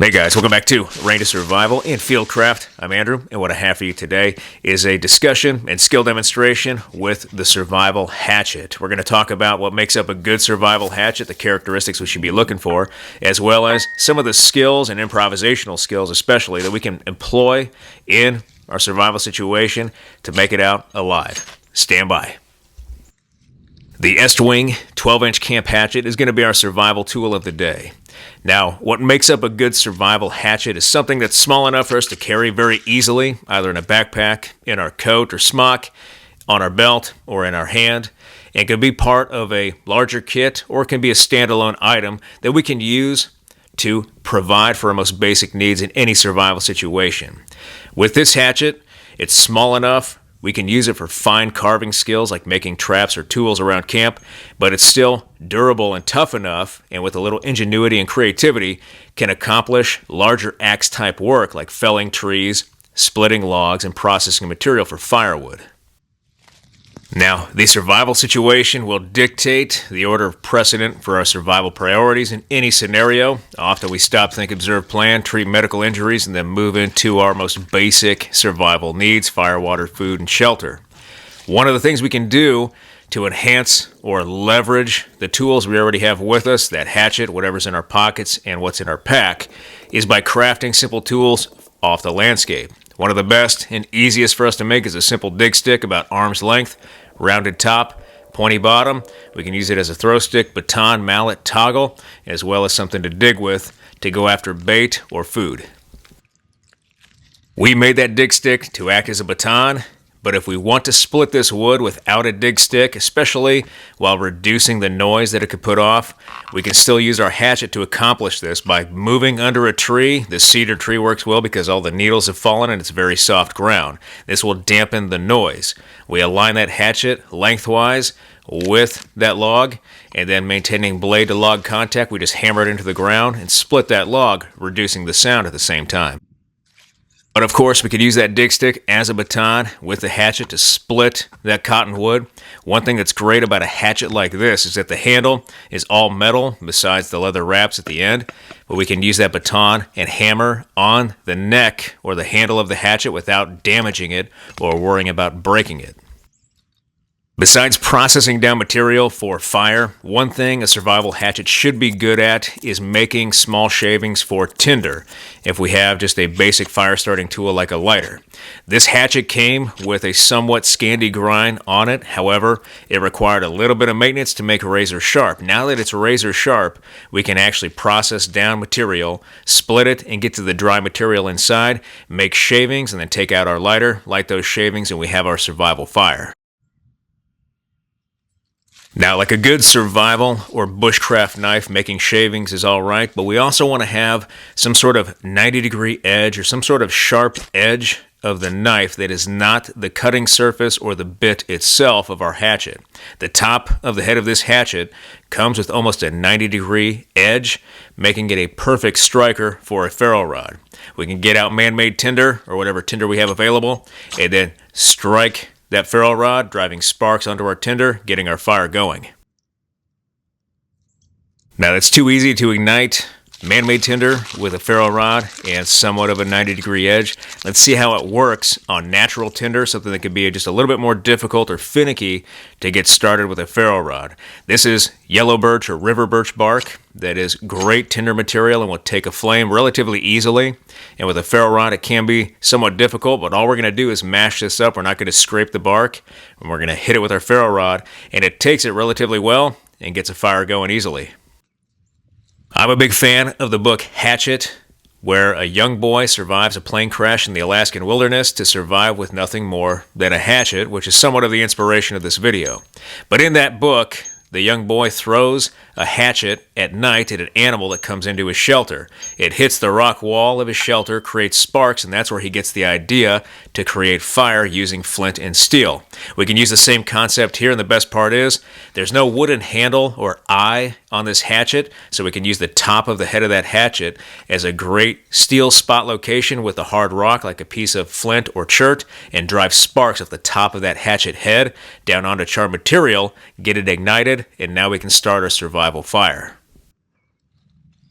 Hey guys, welcome back to Reign to Survival in Fieldcraft. I'm Andrew, and what I have for you today is a discussion and skill demonstration with the survival hatchet. We're going to talk about what makes up a good survival hatchet, the characteristics we should be looking for, as well as some of the skills and improvisational skills especially that we can employ in our survival situation to make it out alive. Stand by. The Est-Wing 12-inch camp hatchet is going to be our survival tool of the day. Now, what makes up a good survival hatchet is something that's small enough for us to carry very easily, either in a backpack, in our coat or smock, on our belt, or in our hand. It can be part of a larger kit, or it can be a standalone item that we can use to provide for our most basic needs in any survival situation. With this hatchet, it's small enough. We can use it for fine carving skills like making traps or tools around camp, but it's still durable and tough enough, and with a little ingenuity and creativity, can accomplish larger axe-type work like felling trees, splitting logs, and processing material for firewood. Now, the survival situation will dictate the order of precedent for our survival priorities in any scenario. Often we stop, think, observe, plan, treat medical injuries, and then move into our most basic survival needs: fire, water, food, and shelter. One of the things we can do to enhance or leverage the tools we already have with us, that hatchet, whatever's in our pockets, and what's in our pack, is by crafting simple tools off the landscape. One of the best and easiest for us to make is a simple dig stick about arm's length, rounded top, pointy bottom. We can use it as a throw stick, baton, mallet, toggle, as well as something to dig with to go after bait or food. We made that dig stick to act as a baton, but if we want to split this wood without a dig stick, especially while reducing the noise that it could put off, we can still use our hatchet to accomplish this by moving under a tree. The cedar tree works well because all the needles have fallen and it's very soft ground. This will dampen the noise. We align that hatchet lengthwise with that log, and then maintaining blade to log contact, we just hammer it into the ground and split that log, reducing the sound at the same time. But of course, we could use that dig stick as a baton with the hatchet to split that cottonwood. One thing that's great about a hatchet like this is that the handle is all metal besides the leather wraps at the end. But we can use that baton and hammer on the neck or the handle of the hatchet without damaging it or worrying about breaking it. Besides processing down material for fire, one thing a survival hatchet should be good at is making small shavings for tinder, if we have just a basic fire starting tool like a lighter. This hatchet came with a somewhat Scandi grind on it. However, it required a little bit of maintenance to make razor sharp. Now that it's razor sharp, we can actually process down material, split it, and get to the dry material inside, make shavings, and then take out our lighter, light those shavings, and we have our survival fire. Now, like a good survival or bushcraft knife, making shavings is all right, but we also want to have some sort of 90-degree edge or some sort of sharp edge of the knife that is not the cutting surface or the bit itself of our hatchet. The top of the head of this hatchet comes with almost a 90-degree edge, making it a perfect striker for a ferro rod. We can get out man-made tinder or whatever tinder we have available and then strike that ferro rod, driving sparks onto our tinder, getting our fire going. Now, it's too easy to ignite man-made tinder with a ferro rod and somewhat of a 90-degree edge. Let's see how it works on natural tinder, something that could be just a little bit more difficult or finicky to get started with a ferro rod. This is yellow birch or river birch bark that is great tinder material and will take a flame relatively easily. And with a ferro rod, it can be somewhat difficult, but all we're going to do is mash this up. We're not going to scrape the bark, and we're going to hit it with our ferro rod, and it takes it relatively well and gets a fire going easily. I'm a big fan of the book Hatchet, where a young boy survives a plane crash in the Alaskan wilderness to survive with nothing more than a hatchet, which is somewhat of the inspiration of this video. But in that book, the young boy throws a hatchet at night at an animal that comes into his shelter. It hits the rock wall of his shelter, creates sparks, and that's where he gets the idea to create fire using flint and steel. We can use the same concept here, and the best part is there's no wooden handle or eye on this hatchet, so we can use the top of the head of that hatchet as a great steel spot location with a hard rock like a piece of flint or chert, and drive sparks off the top of that hatchet head down onto charred material, get it ignited, and now we can start our survival fire.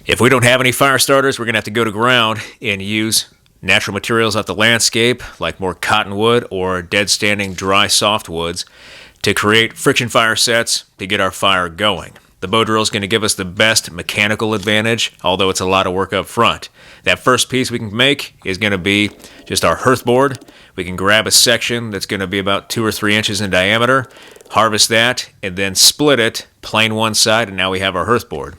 If we don't have any fire starters, we're going to have to go to ground and use natural materials off the landscape, like more cottonwood or dead standing dry softwoods, to create friction fire sets to get our fire going. The bow drill is going to give us the best mechanical advantage, although it's a lot of work up front. That first piece we can make is going to be just our hearth board. We can grab a section that's going to be about 2 or 3 inches in diameter, harvest that, and then split it, plane one side, and now we have our hearth board.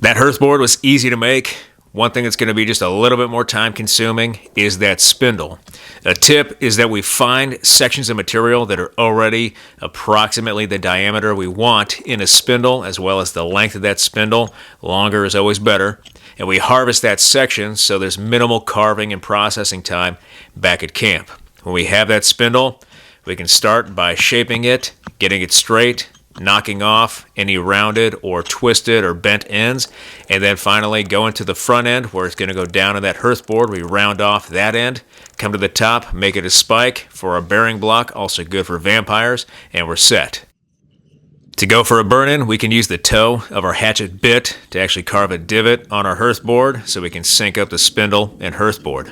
That hearth board was easy to make. One thing that's going to be just a little bit more time consuming is that spindle. A tip is that we find sections of material that are already approximately the diameter we want in a spindle, as well as the length of that spindle. Longer is always better. And we harvest that section so there's minimal carving and processing time back at camp. When we have that spindle, we can start by shaping it, getting it straight, knocking off any rounded or twisted or bent ends, and then finally go into the front end where it's going to go down on that hearth board. We round off that end, come to the top, make it a spike for our bearing block, also good for vampires, and we're set. To go for a burn-in, we can use the toe of our hatchet bit to actually carve a divot on our hearth board so we can sync up the spindle and hearth board.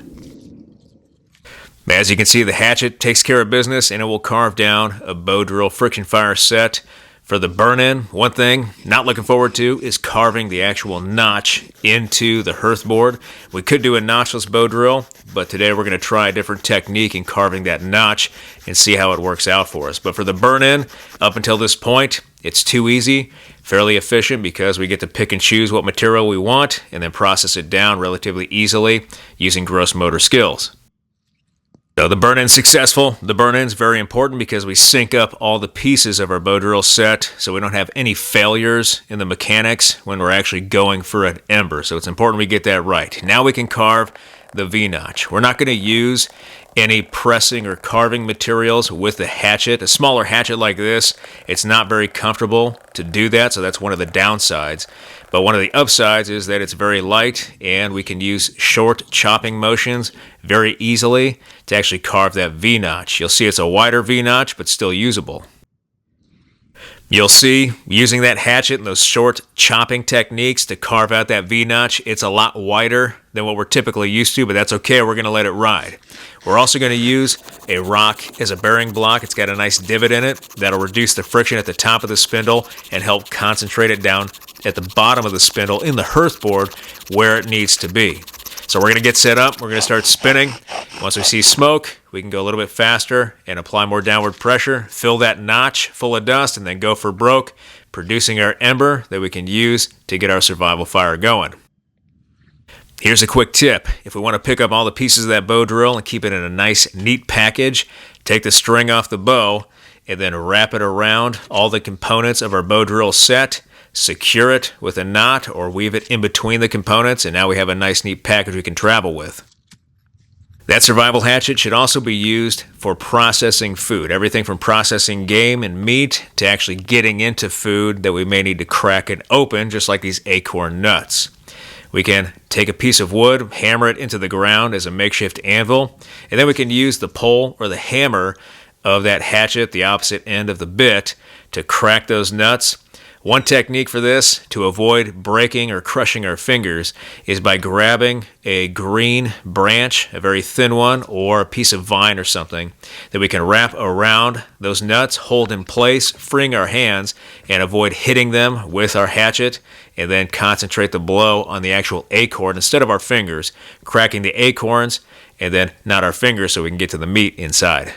As you can see, the hatchet takes care of business, and it will carve down a bow drill friction fire set. For the burn-in, one thing not looking forward to is carving the actual notch into the hearth board. We could do a notchless bow drill, but today we're going to try a different technique in carving that notch and see how it works out for us. But for the burn-in, up until this point, it's too easy, fairly efficient, because we get to pick and choose what material we want and then process it down relatively easily using gross motor skills. So the burn-in's successful. The burn-in's very important because we sync up all the pieces of our bow drill set so we don't have any failures in the mechanics when we're actually going for an ember. So it's important we get that right. Now we can carve the V-notch. We're not going to use any pressing or carving materials with the hatchet. A smaller hatchet like this, it's not very comfortable to do that, so that's one of the downsides. But one of the upsides is that it's very light, and we can use short chopping motions very easily to actually carve that V-notch. You'll see it's a wider V-notch, but still usable. You'll see, using that hatchet and those short chopping techniques to carve out that V-notch, it's a lot wider than what we're typically used to, but that's okay. We're going to let it ride. We're also going to use a rock as a bearing block. It's got a nice divot in it that'll reduce the friction at the top of the spindle and help concentrate it down at the bottom of the spindle in the hearth board where it needs to be. So we're going to get set up. We're going to start spinning. Once we see smoke, we can go a little bit faster and apply more downward pressure, fill that notch full of dust, and then go for broke, producing our ember that we can use to get our survival fire going. Here's a quick tip. If we want to pick up all the pieces of that bow drill and keep it in a nice, neat package, take the string off the bow and then wrap it around all the components of our bow drill set, secure it with a knot or weave it in between the components, and now we have a nice, neat package we can travel with. That survival hatchet should also be used for processing food. Everything from processing game and meat to actually getting into food that we may need to crack and open, just like these acorn nuts. We can take a piece of wood, hammer it into the ground as a makeshift anvil, and then we can use the pole or the hammer of that hatchet, the opposite end of the bit, to crack those nuts. One technique for this, to avoid breaking or crushing our fingers, is by grabbing a green branch, a very thin one, or a piece of vine or something that we can wrap around those nuts, hold in place, freeing our hands, and avoid hitting them with our hatchet, and then concentrate the blow on the actual acorn instead of our fingers, cracking the acorns, and then not our fingers so we can get to the meat inside.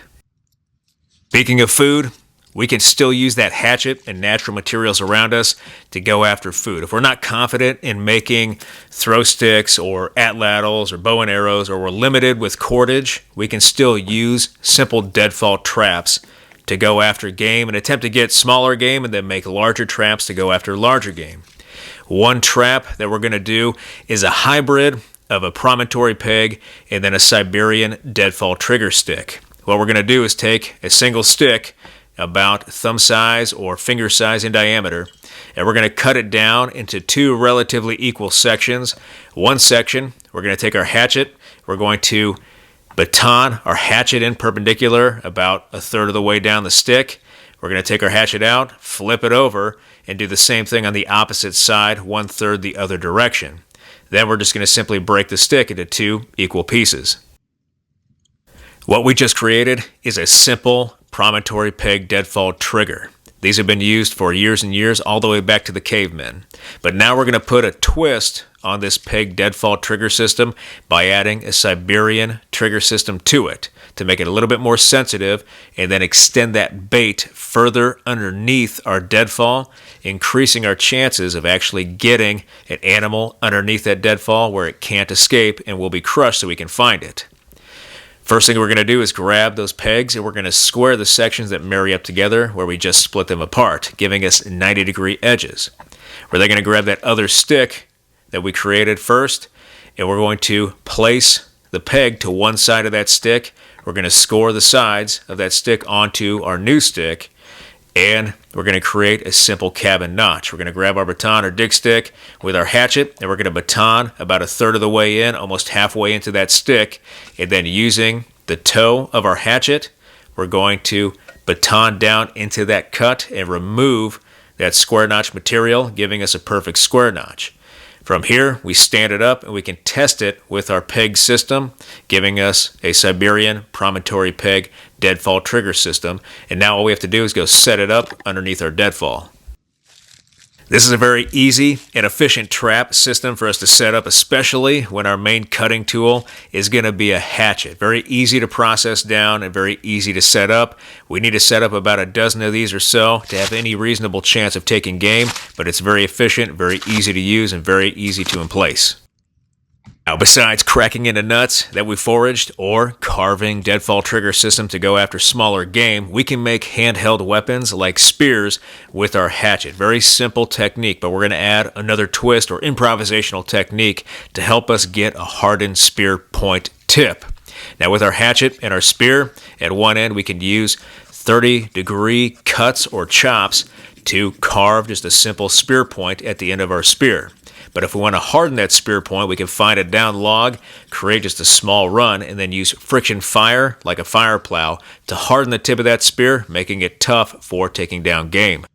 Speaking of food, we can still use that hatchet and natural materials around us to go after food. If we're not confident in making throw sticks or atlatls or bow and arrows, or we're limited with cordage, we can still use simple deadfall traps to go after game and attempt to get smaller game and then make larger traps to go after larger game. One trap that we're going to do is a hybrid of a promontory peg and then a Siberian deadfall trigger stick. What we're going to do is take a single stick about thumb size or finger size in diameter, and we're going to cut it down into two relatively equal sections. One section, we're going to take our hatchet, we're going to baton our hatchet in perpendicular about a third of the way down the stick. We're going to take our hatchet out, flip it over, and do the same thing on the opposite side, 1/3 the other direction. Then we're just going to simply break the stick into 2 equal pieces. What we just created is a simple promontory peg deadfall trigger. These have been used for years and years, all the way back to the cavemen. But now we're going to put a twist on this peg deadfall trigger system by adding a Siberian trigger system to it to make it a little bit more sensitive, and then extend that bait further underneath our deadfall, increasing our chances of actually getting an animal underneath that deadfall where it can't escape and will be crushed so we can find it. First thing we're going to do is grab those pegs, and we're going to square the sections that marry up together where we just split them apart, giving us 90-degree edges. We're then going to grab that other stick that we created first, and we're going to place the peg to one side of that stick. We're going to score the sides of that stick onto our new stick, and we're going to create a simple cabin notch. We're going to grab our baton or dig stick with our hatchet, and we're going to baton about 1/3 of the way in, almost halfway into that stick, and then using the toe of our hatchet, we're going to baton down into that cut and remove that square notch material, giving us a perfect square notch. From here, we stand it up and we can test it with our peg system, giving us a Siberian promontory peg deadfall trigger system. And now all we have to do is go set it up underneath our deadfall. This is a very easy and efficient trap system for us to set up, especially when our main cutting tool is going to be a hatchet. Very easy to process down and very easy to set up. We need to set up about a dozen of these or so to have any reasonable chance of taking game, but it's very efficient, very easy to use, and very easy to emplace. Now, besides cracking into nuts that we foraged or carving deadfall trigger system to go after smaller game, we can make handheld weapons like spears with our hatchet. Very simple technique, but we're going to add another twist or improvisational technique to help us get a hardened spear point tip. Now, with our hatchet and our spear, at one end we can use 30-degree cuts or chops to carve just a simple spear point at the end of our spear. But if we want to harden that spear point, we can find a down log, create just a small run, and then use friction fire, like a fire plow, to harden the tip of that spear, making it tough for taking down game.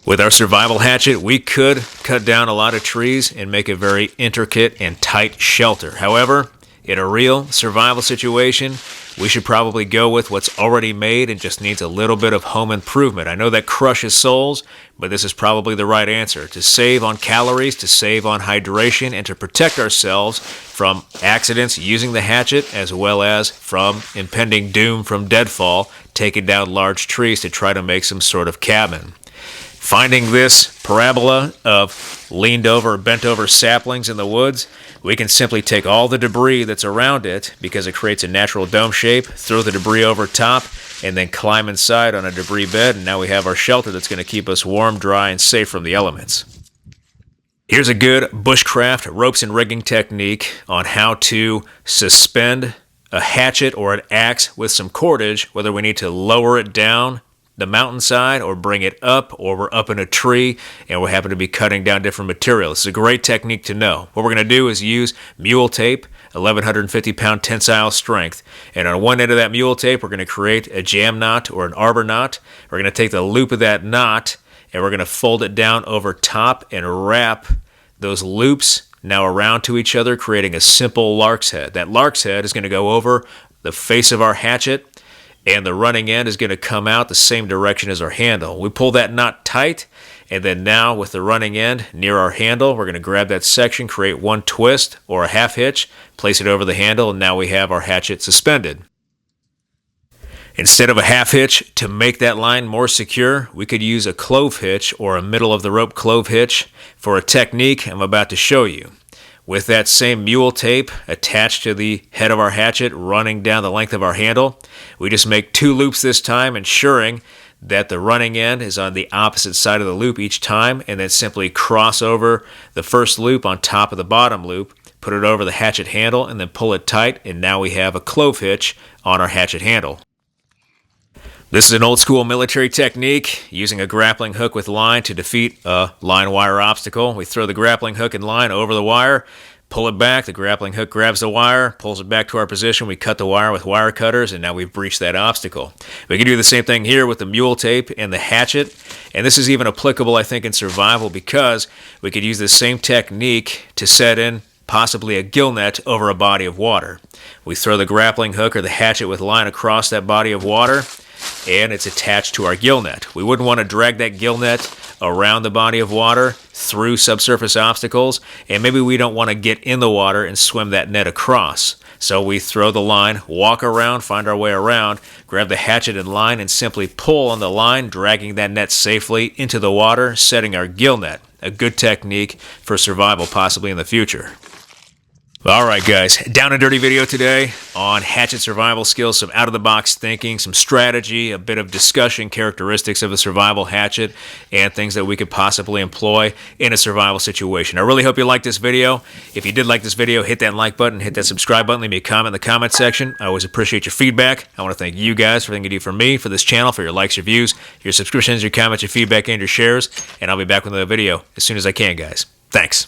With our survival hatchet, we could cut down a lot of trees and make a very intricate and tight shelter. However, in a real survival situation, we should probably go with what's already made and just needs a little bit of home improvement. I know that crushes souls, but this is probably the right answer. To save on calories, to save on hydration, and to protect ourselves from accidents using the hatchet, as well as from impending doom from deadfall, taking down large trees to try to make some sort of cabin. Finding this parabola of leaned over, bent over saplings in the woods, we can simply take all the debris that's around it, because it creates a natural dome shape, throw the debris over top, and then climb inside on a debris bed, and now we have our shelter that's going to keep us warm, dry, and safe from the elements. Here's a good bushcraft ropes and rigging technique on how to suspend a hatchet or an axe with some cordage, whether we need to lower it down the mountainside or bring it up, or we're up in a tree and we happen to be cutting down different material. This is a great technique to know. What we're going to do is use mule tape, 1,150-pound tensile strength, and on one end of that mule tape we're going to create a jam knot or an arbor knot. We're going to take the loop of that knot and we're going to fold it down over top and wrap those loops now around to each other, creating a simple lark's head. That lark's head is going to go over the face of our hatchet, and the running end is going to come out the same direction as our handle. We pull that knot tight, and then now with the running end near our handle, we're going to grab that section, create one twist or a half hitch, place it over the handle, and now we have our hatchet suspended. Instead of a half hitch, to make that line more secure, we could use a clove hitch or a middle of the rope clove hitch for a technique I'm about to show you. With that same mule tape attached to the head of our hatchet running down the length of our handle, we just make 2 loops this time, ensuring that the running end is on the opposite side of the loop each time, and then simply cross over the first loop on top of the bottom loop, put it over the hatchet handle, and then pull it tight, and now we have a clove hitch on our hatchet handle. This is an old school military technique, using a grappling hook with line to defeat a line wire obstacle. We throw the grappling hook and line over the wire, pull it back, the grappling hook grabs the wire, pulls it back to our position, we cut the wire with wire cutters, and now we've breached that obstacle. We can do the same thing here with the mule tape and the hatchet, And this is even applicable, I think, in survival, because we could use the same technique to set in possibly a gill net over a body of water. We throw the grappling hook or the hatchet with line across that body of water, and it's attached to our gill net. We wouldn't want to drag that gill net around the body of water through subsurface obstacles, and maybe we don't want to get in the water and swim that net across. So we throw the line, walk around, find our way around, grab the hatchet and line, and simply pull on the line, dragging that net safely into the water, setting our gill net. A good technique for survival possibly in the future. Alright guys, down and dirty video today on Hatchet survival skills, some out-of-the-box thinking, some strategy, a bit of discussion, characteristics of a survival hatchet, and things that we could possibly employ in a survival situation. I really hope you liked this video. If you did like this video, hit that like button, hit that subscribe button, leave me a comment in the comment section. I always appreciate your feedback. I want to thank you guys for everything you do for me, for this channel, for your likes, your views, your subscriptions, your comments, your feedback, and your shares, and I'll be back with another video as soon as I can, guys. Thanks.